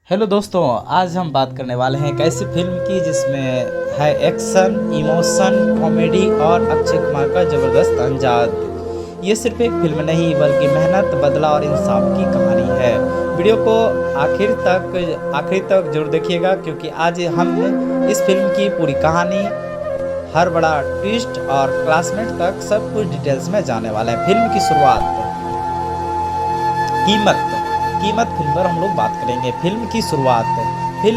Hello दोस्तों, आज हम बात करने वाले हैं एक ऐसी फिल्म की जिसमें है एक्शन, इमोशन, कॉमेडी और अक्षय कुमार का ज़बरदस्त अंदाज। ये सिर्फ एक फिल्म नहीं बल्कि मेहनत, बदला और इंसाफ की कहानी है। वीडियो को आखिर तक जरूर देखिएगा क्योंकि आज हम इस फिल्म की पूरी कहानी, हर बड़ा ट्विस्ट और क्लासमेट तक सब कुछ डिटेल्स में जाने वाले हैं। फिल्म की शुरुआत, कीमत फिल्म पर हम लोग बात करेंगे। फिल्म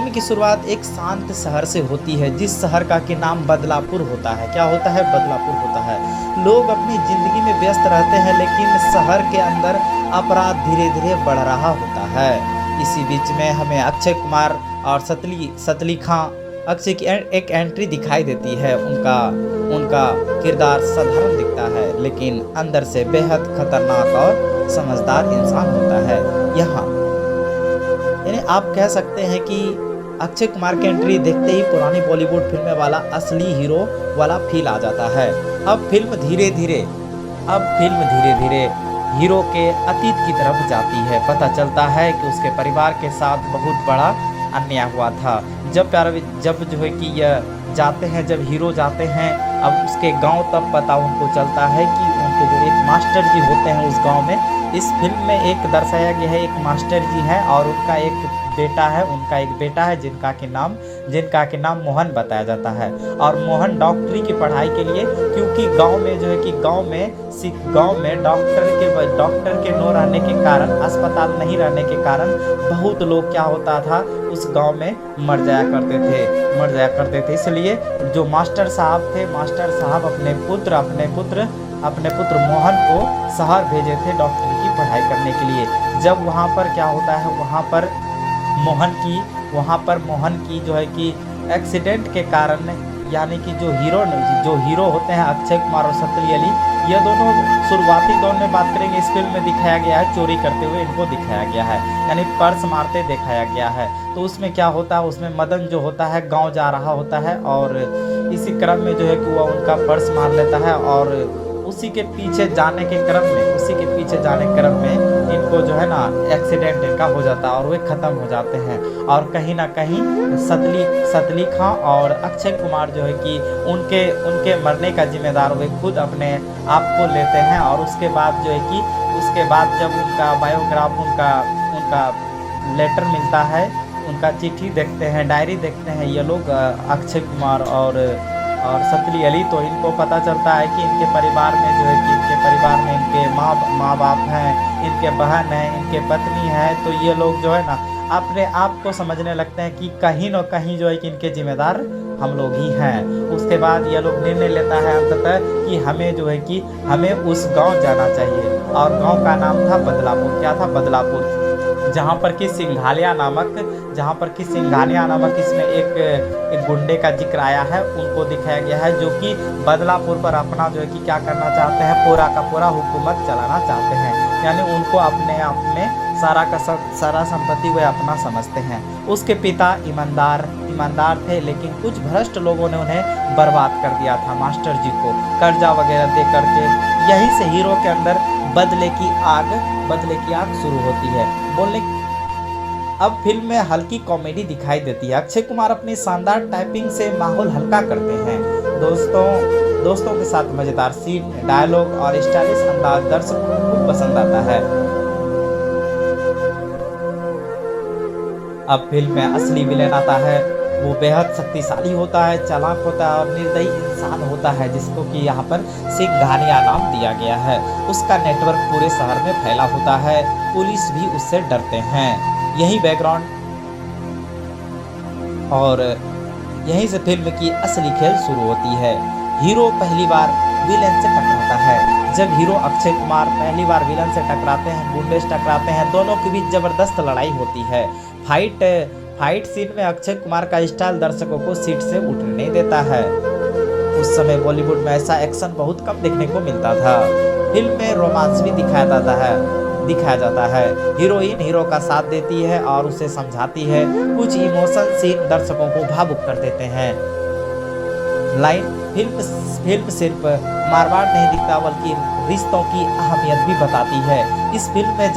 की शुरुआत एक शांत शहर से होती है, जिस शहर का कि नाम बदलापुर होता है। क्या होता है? बदलापुर होता है। लोग अपनी जिंदगी में व्यस्त रहते हैं, लेकिन शहर के अंदर अपराध धीरे धीरे बढ़ रहा होता है। इसी बीच में हमें अक्षय कुमार और सतली खां, अक्षय की एक एंट्री दिखाई देती है। उनका किरदार साधारण दिखता है, लेकिन अंदर से बेहद खतरनाक और समझदार इंसान होता है। यहाँ यानी आप कह सकते हैं कि अक्षय कुमार की एंट्री देखते ही पुरानी बॉलीवुड फिल्में वाला असली हीरो वाला फील आ जाता है। अब फिल्म धीरे धीरे हीरो के अतीत की तरफ जाती है। पता चलता है कि उसके परिवार के साथ बहुत बड़ा अन्याय हुआ था। जब जो है कि यह जाते हैं, जब हीरो जाते हैं अब उसके गांव, तब पता उनको चलता है कि उनके जो एक मास्टर जी होते हैं उस गांव में, इस फिल्म में एक दर्शाया गया है, एक मास्टर जी है और उनका एक बेटा है जिनका के नाम मोहन बताया जाता है। और मोहन डॉक्टरी की पढ़ाई के लिए, क्योंकि गांव में जो है कि गांव में डॉक्टर के न रहने के कारण, अस्पताल नहीं रहने के कारण बहुत लोग क्या होता था उस गांव में मर जाया करते थे। इसलिए जो मास्टर साहब अपने पुत्र मोहन को शहर भेजे थे डॉक्टरी की पढ़ाई करने के लिए। जब वहाँ पर क्या होता है, वहाँ पर मोहन की जो है कि एक्सीडेंट के कारण, यानी कि जो हीरो होते हैं अक्षय कुमार और सतली अली, ये दोनों शुरुआती दौर में बात करेंगे। इस फिल्म में दिखाया गया है चोरी करते हुए इनको दिखाया गया है, यानी पर्स मारते दिखाया गया है। तो उसमें क्या होता है, उसमें मदन जो होता है गांव जा रहा होता है और इसी क्रम में जो है कि वह उनका पर्स मार लेता है और उसी के पीछे जाने के क्रम में इनको जो है ना एक्सीडेंट इनका हो जाता है और वे ख़त्म हो जाते हैं। और कहीं ना कहीं सतली खां और अक्षय कुमार जो है कि उनके मरने का जिम्मेदार वे खुद अपने आप को लेते हैं। और उसके बाद जब उनका बायोग्राफ, उनका लेटर मिलता है, उनका चिट्ठी देखते हैं, डायरी देखते हैं ये लोग, अक्षय कुमार और सतली अली, तो इनको पता चलता है कि इनके परिवार में इनके माँ बाप हैं, इनके बहन हैं, इनके पत्नी है। तो ये लोग जो है ना अपने आप को समझने लगते हैं कि कहीं न कहीं जो है कि इनके जिम्मेदार हम लोग ही हैं। उसके बाद ये लोग निर्णय लेता है अंततः कि हमें उस गांव जाना चाहिए। और गांव का नाम था बदलापुर। क्या था? बदलापुर। जहाँ पर कि सिंघानिया नामक इसमें एक गुंडे का जिक्र आया है, उनको दिखाया गया है, जो कि बदलापुर पर अपना जो है कि क्या करना चाहते हैं, पूरा का पूरा हुकूमत चलाना चाहते हैं। यानी उनको अपने आप में सारा संपत्ति वे अपना समझते हैं। उसके पिता ईमानदार थे, लेकिन कुछ भ्रष्ट लोगों ने उन्हें बर्बाद कर दिया था, मास्टर जी को कर्जा वगैरह दे करके। यहीं से हीरो के अंदर बदले की आग शुरू होती है बोलने। अब फिल्म में हल्की कॉमेडी दिखाई देती है। अक्षय कुमार अपनी शानदार टाइपिंग से माहौल हल्का करते हैं। दोस्तों के साथ मजेदार सीन, डायलॉग और स्टाइलिश अंदाज दर्शकों को खूब पसंद आता है। अब फिल्म में असली विलेन आता है। वो बेहद शक्तिशाली होता है, चालाक होता है और निर्दयी इंसान होता है, जिसको कि यहाँ पर सिंघानिया नाम दिया गया है। उसका नेटवर्क पूरे शहर में फैला होता है, पुलिस भी उससे डरते हैं। यही बैकग्राउंड और यहीं से फिल्म की असली खेल शुरू होती है। हीरो पहली बार विलेन से टकराता है। जब हीरो अक्षय कुमार पहली बार विलेन से टकराते हैं, गुंडे से टकराते हैं, दोनों के बीच जबरदस्त लड़ाई होती है। फाइट सीन में अक्षय कुमार का स्टाइल दर्शकों को सीट से उठने नहीं देता है। उस समय बॉलीवुड में ऐसा एक्शन बहुत कम देखने को मिलता था। फिल्म में रोमांस भी दिखाया जाता है। हीरोइन हीरो का साथ देती है और उसे समझाती है। कुछ इमोशन सीन दर्शकों को भावुक कर देते हैं। फिल्म सिर्फ मारवाड़ नहीं दिखता, बल्कि रिश्तों की अहमियत भी बताती है। इस फिल्म में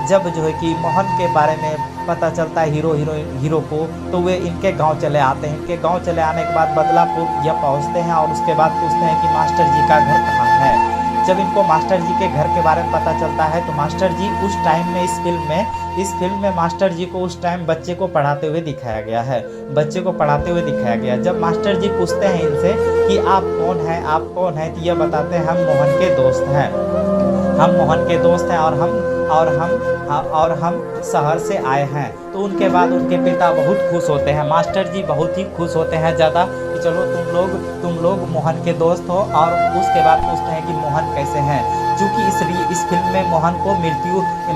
जब जो है कि मोहन के बारे में पता चलता है हीरो को, तो वे इनके गांव चले आते हैं। इनके गांव चले आने के बाद बदलापुर यह पहुंचते हैं और उसके बाद पूछते हैं कि मास्टर जी का घर कहाँ है। जब इनको मास्टर जी के घर के बारे में पता चलता है तो मास्टर जी उस टाइम में इस फिल्म में मास्टर जी को उस टाइम बच्चे को पढ़ाते हुए दिखाया गया है। बच्चे को पढ़ाते हुए दिखाया गया। जब मास्टर जी पूछते हैं इनसे कि आप कौन हैं, आप कौन हैं, तो ये बताते हैं हम मोहन के दोस्त हैं, हम मोहन के दोस्त हैं और हम शहर से आए हैं। तो उनके बाद उनके पिता बहुत खुश होते हैं, मास्टर जी बहुत ही खुश होते हैं ज़्यादा कि चलो तुम लोग मोहन के दोस्त हो। और उसके बाद पूछते हैं कि मोहन कैसे हैं, क्योंकि इस फिल्म में मोहन को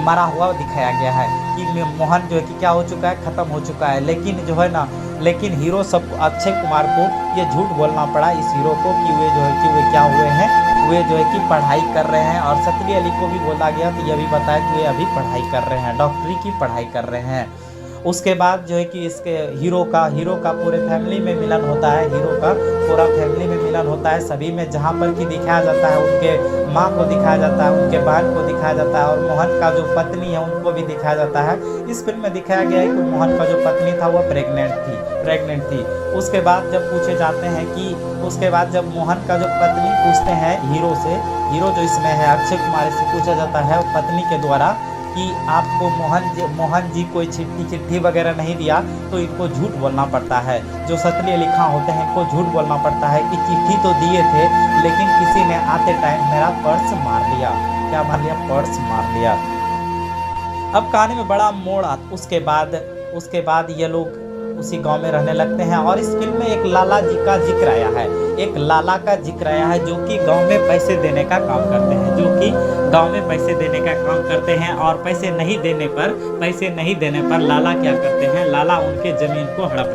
मरा हुआ दिखाया गया है कि मोहन जो है कि क्या हो चुका है, ख़त्म हो चुका है। लेकिन जो है ना, लेकिन हीरो सब अक्षय कुमार को ये झूठ बोलना पड़ा इस हीरो को कि वे जो है कि वे क्या हुए हैं, वे जो है कि पढ़ाई कर रहे हैं। और सतली अली को भी बोला गया तो यह भी बताया कि वे अभी पढ़ाई कर रहे हैं, डॉक्टरी की पढ़ाई कर रहे हैं। उसके बाद जो है कि इसके हीरो का पूरे फैमिली में मिलन होता है, हीरो का पूरा फैमिली में मिलन होता है। सभी में जहाँ पर कि दिखाया जाता है, उनके माँ को दिखाया जाता है, उनके बहन को दिखाया जाता है और मोहन का जो पत्नी है उनको भी दिखाया जाता है। इस फिल्म में दिखाया गया है कि मोहन का जो पत्नी था वो प्रेग्नेंट थी। उसके बाद जब पूछे जाते हैं कि उसके बाद जब मोहन का जो पत्नी पूछते हैं हीरो से, हीरो जो इसमें है अक्षय कुमार से पूछा जाता है पत्नी के द्वारा कि आपको मोहन जी कोई चिट्ठी वगैरह नहीं दिया, तो इनको झूठ बोलना पड़ता है। जो सतली अली खां होते हैं इनको झूठ बोलना पड़ता है कि चिट्ठी तो दिए थे लेकिन किसी ने आते टाइम मेरा पर्स मार लिया। क्या मार लिया? पर्स मार लिया। अब कहानी में बड़ा मोड़ उसके बाद ये लोग उसी गांव में रहने लगते हैं। और इस फिल्म में एक लाला जी का जिक्र आया है, एक लाला का जिक्र आया है जो कि गांव में पैसे देने का काम करते हैं, और पैसे नहीं देने पर लाला क्या करते हैं, लाला उनके ज़मीन को हड़प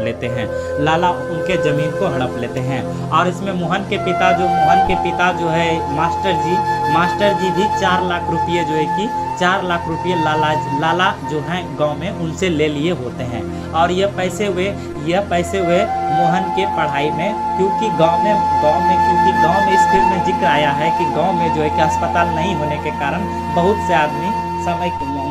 लेते हैं। और इसमें मोहन के पिता जो है मास्टर जी भी 4 लाख रुपये जो है कि 4 लाख रुपये लाला जो हैं गांव में उनसे ले लिए होते हैं। और यह पैसे हुए मोहन के पढ़ाई में, क्योंकि गांव में इस फिल्म में जिक्र आया है कि गांव में जो है कि अस्पताल नहीं होने के कारण बहुत से आदमी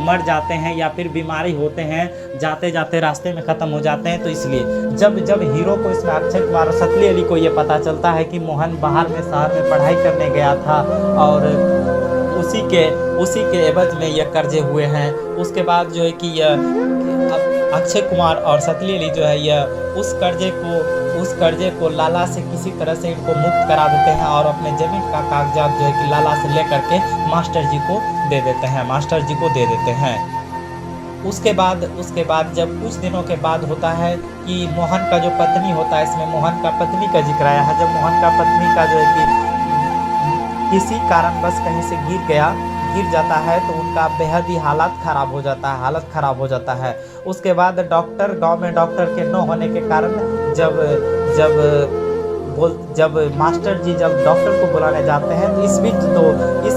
मर जाते हैं या फिर बीमारी होते हैं, जाते जाते रास्ते में ख़त्म हो जाते हैं। तो इसलिए जब हीरो को इसमें अक्षय कुमार और सतली अली को ये पता चलता है कि मोहन बाहर में शहर में पढ़ाई करने गया था और उसी के एवज में यह कर्जे हुए हैं। उसके बाद जो है कि यह अक्षय कुमार और सतली अली जो है यह उस कर्जे को लाला से किसी तरह से इनको मुक्त करा देते हैं और अपने ज़मीन का कागजात जो है कि लाला से लेकर के मास्टर जी को दे देते हैं। उसके बाद जब कुछ दिनों के बाद होता है कि मोहन का जो पत्नी होता है, इसमें मोहन का पत्नी का जिक्र आया है। जब मोहन का पत्नी का जो है कि किसी कारणवश कहीं से गिर जाता है तो उनका बेहद ही हालत ख़राब हो जाता है। उसके बाद गांव में डॉक्टर के न होने के कारण जब मास्टर जी जब डॉक्टर को बुलाने जाते हैं तो इस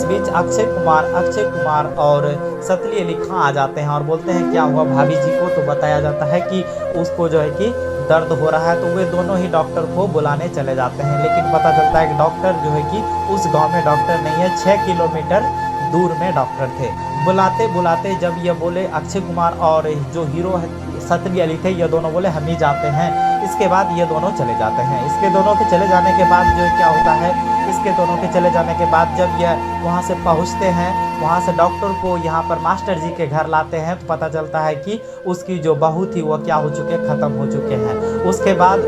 बीच अक्षय कुमार और सतली अली खां आ जाते हैं और बोलते हैं क्या हुआ भाभी जी को। तो बताया जाता है कि उसको जो है कि दर्द हो रहा है। तो वे दोनों ही डॉक्टर को बुलाने चले जाते हैं, लेकिन पता चलता है कि डॉक्टर जो है कि उस गांव में डॉक्टर नहीं है, 6 किलोमीटर दूर में डॉक्टर थे। बुलाते जब ये बोले अक्षय कुमार और जो हीरो है सतली अली थे, ये दोनों बोले हम ही जाते हैं। इसके बाद ये दोनों चले जाते हैं। इसके दोनों के चले जाने के बाद जो क्या होता है, इसके दोनों के चले जाने के बाद जब ये वहाँ से पहुँचते हैं, वहाँ से डॉक्टर को यहाँ पर मास्टर जी के घर लाते हैं तो पता चलता है कि उसकी जो बहू थी वो क्या हो चुके, ख़त्म हो चुके हैं। उसके बाद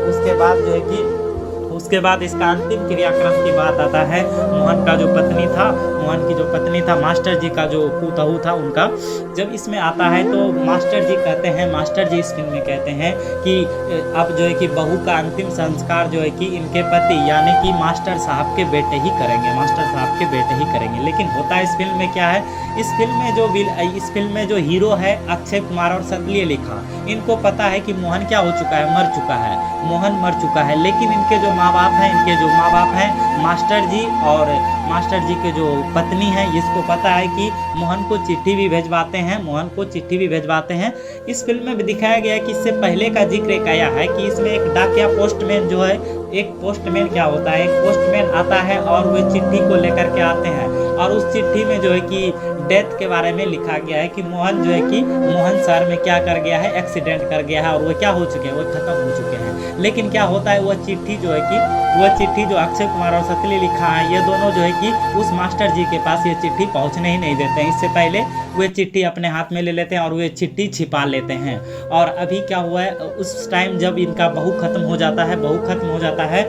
जो है कि उसके बाद इसका अंतिम क्रियाक्रम की बात आता है। मोहन की जो पत्नी था मास्टर जी का जो पुतहू था उनका जब इसमें आता है तो मास्टर जी इस फिल्म में कहते हैं कि अब जो है कि बहू का अंतिम संस्कार जो है कि इनके पति यानी कि मास्टर साहब के बेटे ही करेंगे। लेकिन होता है इस फिल्म में क्या है, इस फिल्म में जो हीरो है अक्षय कुमार और सतली अली खां, इनको पता है कि मोहन क्या हो चुका है, मोहन मर चुका है। लेकिन इनके जो माँ बाप हैं मास्टर जी और मास्टर जी के जो पत्नी है, इसको पता है कि मोहन को चिट्ठी भी भिजवाते हैं। इस फिल्म में भी दिखाया गया है कि इससे पहले का जिक्र एक आया है कि इसमें एक डाकिया पोस्टमैन जो है, एक पोस्टमैन क्या होता है, एक पोस्टमैन आता है और वे चिट्ठी को लेकर के आते हैं। और उस चिट्ठी में जो है कि डेथ के बारे में लिखा गया है कि मोहन जो है कि मोहन शहर में क्या कर गया है, एक्सीडेंट कर गया है और वो क्या हो चुके हैं, वो खत्म हो चुके हैं। लेकिन क्या होता है, वह चिट्ठी जो है कि वह चिट्ठी जो अक्षय कुमार और सतली लिखा है, ये दोनों जो है कि उस मास्टर जी के पास ये चिट्ठी पहुंचने ही नहीं देते हैं। इससे पहले वे चिट्ठी अपने हाथ में ले लेते हैं और वे चिट्ठी छिपा लेते हैं। और अभी क्या हुआ है, उस टाइम जब इनका बहू खत्म हो जाता है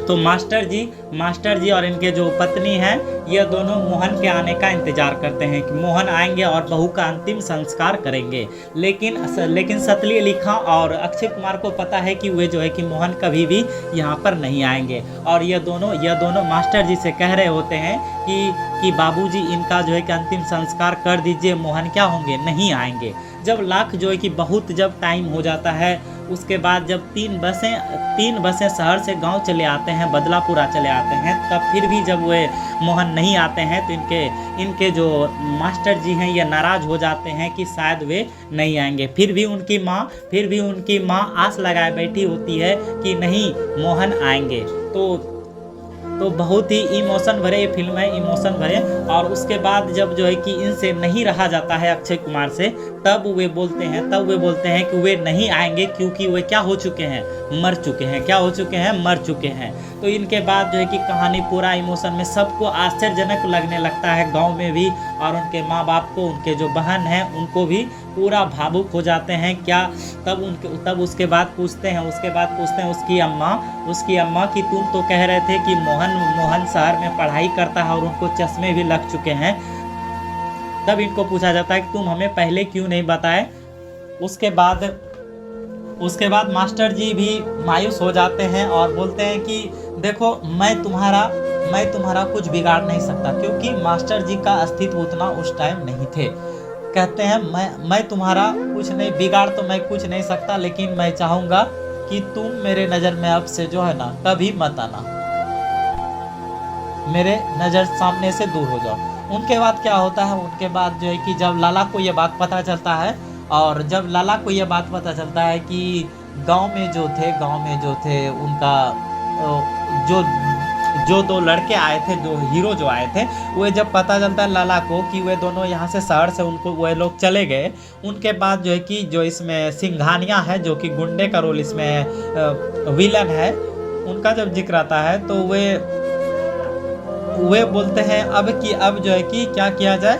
तो मास्टर जी और इनके जो पत्नी हैं, ये दोनों मोहन के आने का इंतजार करते हैं कि मोहन आएंगे और बहू का अंतिम संस्कार करेंगे। लेकिन सतली अली खां और अक्षय कुमार को पता है कि वे जो है कि मोहन कभी भी यहाँ पर नहीं आएंगे। और ये दोनों मास्टर जी से कह रहे होते हैं कि बाबूजी इनका जो है कि अंतिम संस्कार कर दीजिए, मोहन क्या होंगे, नहीं आएंगे। जब लाख जो है कि बहुत जब टाइम हो जाता है, उसके बाद जब तीन बसें शहर से गांव चले आते हैं, बदलापुरा चले आते हैं, तब फिर भी जब वे मोहन नहीं आते हैं तो इनके जो मास्टर जी हैं ये नाराज़ हो जाते हैं कि शायद वे नहीं आएंगे। फिर भी उनकी माँ आस लगाए बैठी होती है कि नहीं, मोहन आएंगे। तो बहुत ही इमोशन भरे ये फिल्म है, इमोशन भरे। और उसके बाद जब जो है कि इनसे नहीं रहा जाता है अक्षय कुमार से, तब वे बोलते हैं कि वे नहीं आएंगे क्योंकि वे क्या हो चुके हैं, मर चुके हैं। तो इनके बाद जो है कि कहानी पूरा इमोशन में सबको आश्चर्यजनक लगने लगता है, गांव में भी, और उनके माँ बाप को, उनके जो बहन हैं उनको भी पूरा भावुक हो जाते हैं। तब उसके बाद पूछते हैं उसकी अम्मा कि तुम तो कह रहे थे कि मोहन शहर में पढ़ाई करता है और उनको चश्मे भी लग चुके हैं। तब इनको पूछा जाता है कि तुम हमें पहले क्यों नहीं बताए। उसके बाद मास्टर जी भी मायूस हो जाते हैं और बोलते हैं कि देखो, मैं तुम्हारा कुछ बिगाड़ नहीं सकता, क्योंकि मास्टर जी का अस्तित्व उतना उस टाइम नहीं थे। कहते हैं मैं तुम्हारा कुछ नहीं, बिगाड़ तो मैं कुछ नहीं सकता, लेकिन मैं चाहूँगा कि तुम मेरे नज़र में अब से जो है ना, कभी मत आना, मेरे नज़र सामने से दूर हो जाओ। उनके बाद क्या होता है, उनके बाद जो है कि जब लाला को ये बात पता चलता है, और जब लाला को ये बात पता चलता है कि गांव में जो थे उनका जो दो लड़के आए थे, जो हीरो जो आए थे, वे जब पता चलता है लाला को कि वे दोनों यहाँ से शहर से वे लोग चले गए, उनके बाद जो है कि जो इसमें सिंघानिया है, जो कि गुंडे का रोल इसमें विलन है, उनका जब जिक्र आता है तो वे बोलते हैं अब जो है कि क्या किया जाए,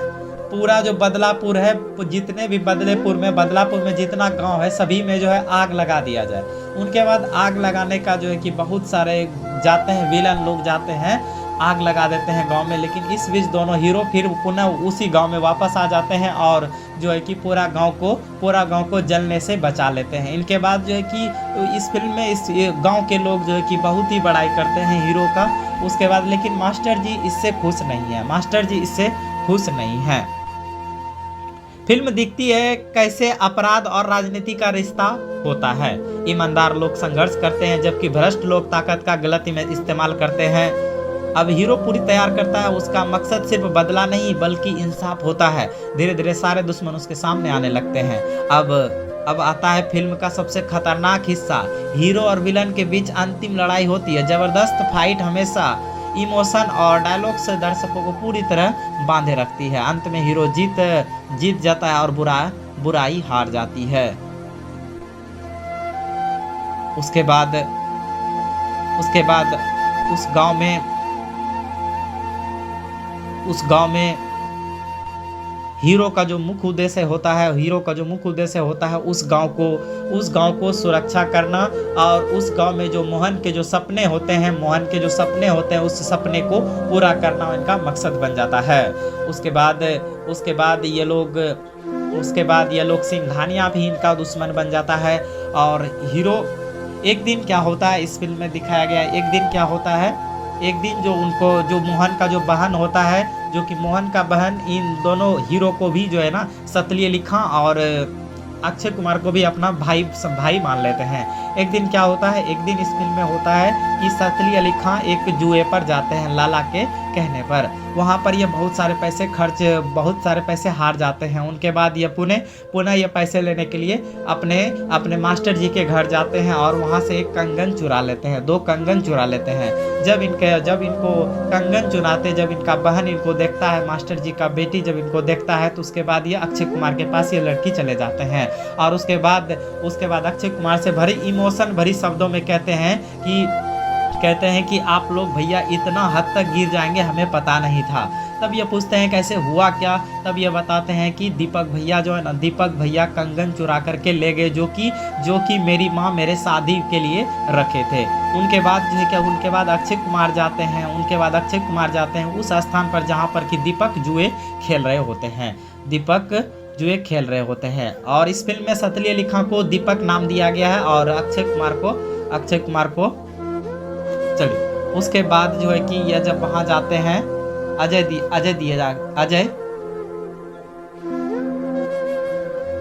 पूरा जो बदलापुर है, जितने भी बदलापुर में जितना गांव है, सभी में जो है आग लगा दिया जाए। उनके बाद आग लगाने का जो है कि बहुत सारे जाते हैं, विलन लोग जाते हैं, आग लगा देते हैं गांव में। लेकिन इस बीच दोनों हीरो फिर पुनः उसी गांव में वापस आ जाते हैं और जो है कि पूरा गांव को जलने से बचा लेते हैं। इनके बाद जो है कि इस फिल्म में इस गांव के लोग जो है कि बहुत ही बड़ाई करते हैं हीरो का। उसके बाद लेकिन मास्टर जी इससे खुश नहीं है। फिल्म दिखती है कैसे अपराध और राजनीति का रिश्ता होता है। ईमानदार लोग संघर्ष करते हैं, जबकि भ्रष्ट लोग ताकत का गलत इस्तेमाल करते हैं। अब हीरो पूरी तैयार करता है, उसका मकसद सिर्फ बदला नहीं बल्कि इंसाफ होता है। धीरे धीरे सारे दुश्मन उसके सामने आने लगते हैं। अब आता है फिल्म का सबसे खतरनाक हिस्सा। हीरो और विलन के बीच अंतिम लड़ाई होती है। जबरदस्त फाइट हमेशा इमोशन और डायलॉग से दर्शकों को पूरी तरह बांधे रखती है। अंत में हीरो जीत जाता है और बुराई हार जाती है। उसके बाद उस गांव में हीरो का जो मुख्य उद्देश्य होता है उस गांव को सुरक्षा करना, और उस गांव में जो मोहन के जो सपने होते हैं उस सपने को पूरा करना इनका मकसद बन जाता है। उसके बाद ये लोग सिंघानिया भी इनका दुश्मन बन जाता है। और हीरो एक दिन क्या होता है, इस फिल्म में दिखाया गया है, एक दिन जो मोहन का जो बहन होता है, जो कि मोहन का बहन इन दोनों हीरो को भी जो है ना, सतली अली खां और अक्षय कुमार को भी अपना भाई मान लेते हैं। एक दिन इस फिल्म में होता है कि सतली अली खां एक जुए पर जाते हैं, कहने पर। वहाँ पर ये बहुत सारे पैसे हार जाते हैं। उनके बाद ये पुनः ये पैसे लेने के लिए अपने मास्टर जी के घर जाते हैं और वहाँ से एक कंगन चुरा लेते हैं, 2 कंगन चुरा लेते हैं। जब इनको कंगन चुराते, जब इनका बहन इनको देखता है, मास्टर जी का बेटी जब इनको देखता है, तो उसके बाद ये अक्षय कुमार के पास ये लड़की चले जाते हैं और उसके बाद अक्षय कुमार से भरी इमोशन भरी शब्दों में कहते हैं कि आप लोग भैया इतना हद तक गिर जाएंगे हमें पता नहीं था। तब ये पूछते हैं कैसे हुआ क्या, तब ये बताते हैं कि दीपक भैया जो है ना, दीपक भैया कंगन चुरा करके ले गए जो कि मेरी माँ मेरे शादी के लिए रखे थे। उनके बाद अक्षय कुमार जाते हैं उस स्थान पर जहाँ पर कि दीपक जुए खेल रहे होते हैं और इस फिल्म में सतली अली खां को दीपक नाम दिया गया है और अक्षय कुमार को चलिए। उसके बाद जो है कि यह जब वहां जाते हैं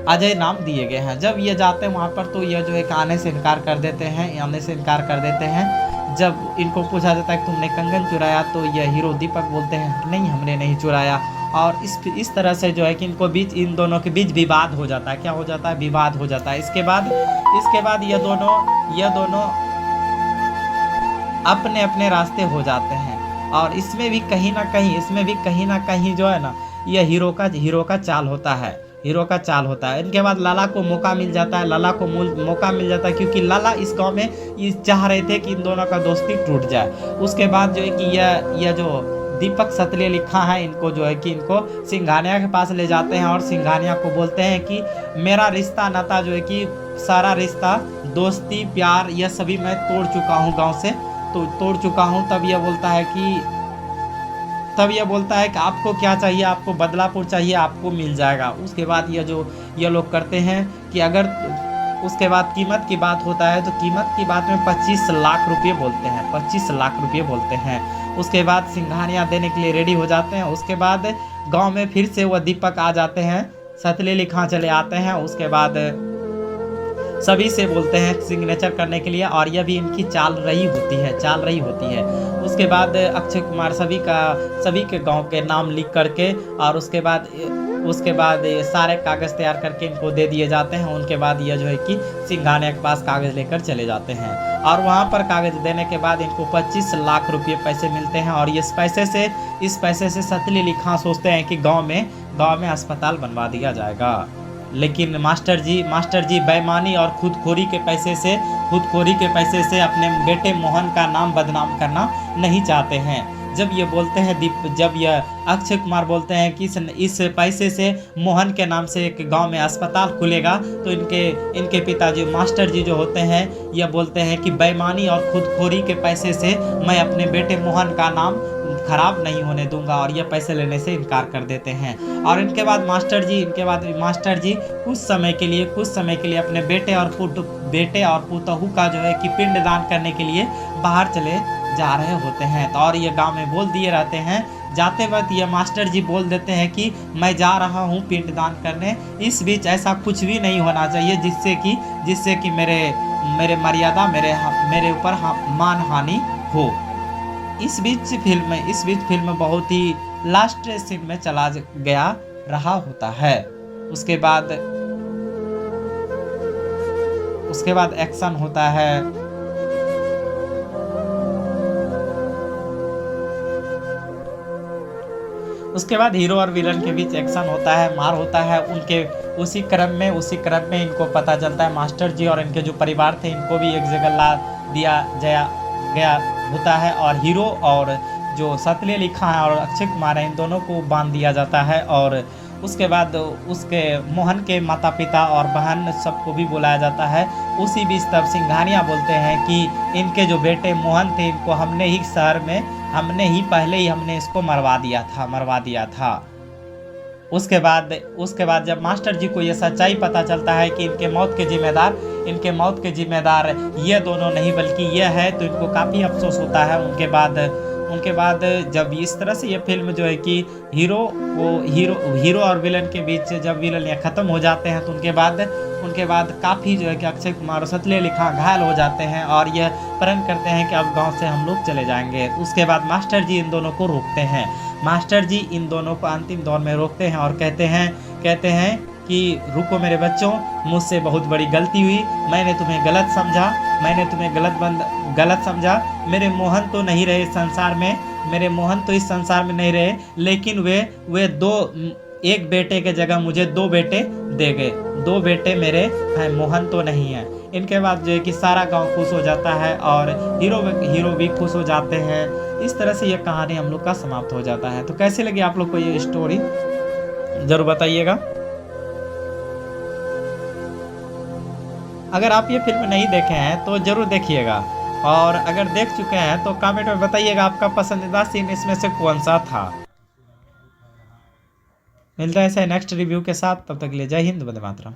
अजय नाम दिए गए हैं। जब ये जाते हैं वहां पर तो यह जो है आने से इनकार कर देते हैं। जब इनको पूछा जाता है कि तुमने कंगन चुराया, तो यह हीरो दीपक बोलते हैं नहीं, हमने नहीं चुराया। और इस तरह से जो है कि इन दोनों के बीच विवाद हो जाता है। क्या हो जाता है? विवाद हो जाता है। इसके बाद ये दोनों अपने अपने रास्ते हो जाते हैं और इसमें भी कहीं ना कहीं जो है ना, यह हीरो का चाल होता है। इनके बाद लाला को मौका मिल जाता है क्योंकि लाला इस गांव में ये चाह रहे थे कि इन दोनों का दोस्ती टूट जाए। उसके बाद जो है कि यह जो दीपक सतली अली खां है, इनको सिंघानिया के पास ले जाते हैं और सिंघानिया को बोलते हैं कि मेरा रिश्ता नाता जो है कि सारा रिश्ता, दोस्ती, प्यार, यह सभी मैं तोड़ चुका हूँ, गाँव से तो तोड़ चुका हूँ। तब यह बोलता है कि आपको क्या चाहिए? आपको बदलापुर चाहिए, आपको मिल जाएगा। उसके बाद ये लोग करते हैं कि अगर उसके बाद कीमत की बात होता है तो कीमत की बात में 25 लाख रुपये बोलते हैं। उसके बाद सिंघानिया देने के लिए रेडी हो जाते हैं। उसके बाद गांव में फिर से वह दीपक आ जाते हैं, सतली अली खां चले आते हैं। उसके बाद सभी से बोलते हैं सिग्नेचर करने के लिए और यह भी इनकी चाल रही होती है। उसके बाद अक्षय कुमार सभी के गांव के नाम लिख करके और उसके बाद ये सारे कागज़ तैयार करके इनको दे दिए जाते हैं। उनके बाद यह जो है कि सिंघानिया के पास कागज़ लेकर चले जाते हैं और वहाँ पर कागज़ देने के बाद इनको 25 लाख रुपये पैसे मिलते हैं और इस पैसे से सतली अली खां सोचते हैं कि गाँव में अस्पताल बनवा दिया जाएगा। लेकिन मास्टर जी बेईमानी और खुदखोरी के पैसे से अपने बेटे मोहन का नाम बदनाम करना नहीं चाहते हैं। जब यह अक्षय कुमार बोलते हैं कि इस पैसे से मोहन के नाम से एक गांव में अस्पताल खुलेगा, तो इनके पिताजी मास्टर जी जो होते हैं यह बोलते हैं कि बेईमानी और खुदखोरी के पैसे से मैं अपने बेटे मोहन का नाम खराब नहीं होने दूंगा और यह पैसे लेने से इनकार कर देते हैं। और इनके बाद मास्टर जी कुछ समय के लिए अपने बेटे और पुतहू का जो है कि पिंडदान करने के लिए बाहर चले जा रहे होते हैं। तो और ये गांव में बोल दिए रहते हैं, जाते वक्त ये मास्टर जी बोल देते हैं कि मैं जा रहा हूँ पिंडदान करने। इस बीच ऐसा कुछ भी नहीं होना चाहिए जिससे कि मेरे मर्यादा मेरे ऊपर मान हानि हो। इस बीच फिल्म बहुत ही लास्ट सीन में चला गया रहा होता है। उसके बाद एक्शन होता है। उसके बाद हीरो और विलन के बीच एक्शन होता है, मार होता है। उनके उसी क्रम में इनको पता चलता है मास्टर जी और इनके जो परिवार थे इनको भी एक जगह ला दिया गया होता है और हीरो और जो सतली अली खां और अक्षय कुमार हैं इन दोनों को बांध दिया जाता है। और उसके बाद उसके मोहन के माता पिता और बहन सबको भी बुलाया जाता है। उसी बीच तब सिंघानिया बोलते हैं कि इनके जो बेटे मोहन थे इनको हमने ही पहले ही इसको मरवा दिया था। उसके बाद जब मास्टर जी को ये सच्चाई पता चलता है कि इनके मौत के जिम्मेदार ये दोनों नहीं बल्कि ये है, तो इनको काफ़ी अफसोस होता है। उनके बाद जब इस तरह से ये फिल्म जो है कि हीरो और विलन के बीच जब विलन ये ख़त्म हो जाते हैं तो उनके बाद उनके बाद काफ़ी जो है कि अक्षय कुमार और सतली अली खां घायल हो जाते हैं और यह प्रण करते हैं कि अब गांव से हम लोग चले जाएंगे। उसके बाद मास्टर जी इन दोनों को रोकते हैं। मास्टर जी इन दोनों को अंतिम दौर में रोकते हैं और कहते हैं कि रुको मेरे बच्चों, मुझसे बहुत बड़ी गलती हुई, मैंने तुम्हें गलत समझा। मेरे मोहन तो नहीं रहे संसार में, मेरे मोहन तो इस संसार में नहीं रहे, लेकिन वे एक बेटे के जगह मुझे 2 बेटे दे गए। 2 बेटे मेरे हैं, मोहन तो नहीं है। इनके बाद जो है कि सारा गांव खुश हो जाता है और हीरो भी खुश हो जाते हैं। इस तरह से ये कहानी हम लोग का समाप्त हो जाता है। तो कैसे लगी आप लोग को ये स्टोरी, जरूर बताइएगा। अगर आप ये फिल्म नहीं देखे हैं तो जरूर देखिएगा, और अगर देख चुके हैं तो कमेंट में बताइएगा आपका पसंदीदा सीन इसमें से कौन सा था। मिलता है ऐसे नेक्स्ट रिव्यू के साथ, तब तक के लिए जय हिंद, वंदे मातरम।